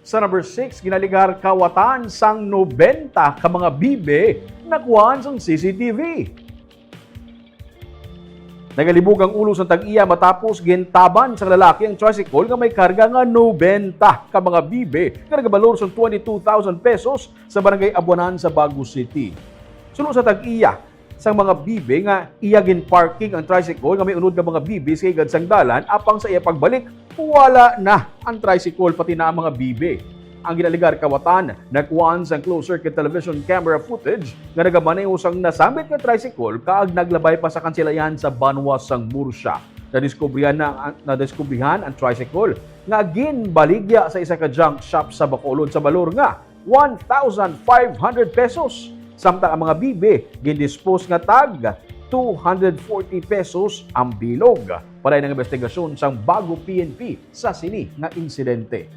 Sa number 6, ginaligar Kawatan sang 90 ka mga bibe nakuhaan sang CCTV. Nagalibog ang ulo sa tag-iya matapos gintaban sa lalaki ang tricycle nga may karga nga 90 ka mga bibe nga nagabalor sa 22,000 pesos sa barangay Abuanan sa Baguio City. Sulo sa tag-iya sang mga bibe nga iya parking ang tricycle nga may unod nga mga bibe sa igad sang dalan apang sa iya pagbalik wala na ang tricycle pati na ang mga bibe. Ang ginaligar Kawatan nakuhaan sang closed-circuit television camera footage nga nagamaneho sang nasambit nga tricycle kaag naglabay pa sa kansilayan sa Banwa sang Mursya. Nadiskubrihan ang tricycle nga ginbaligya sa isa ka junk shop sa Bacolod sa balor nga 1,500 pesos. Samtang ang mga bibe gindispose nga tag 240 pesos ang bilog. Palay ng investigasyon sang bago PNP sa sini nga insidente.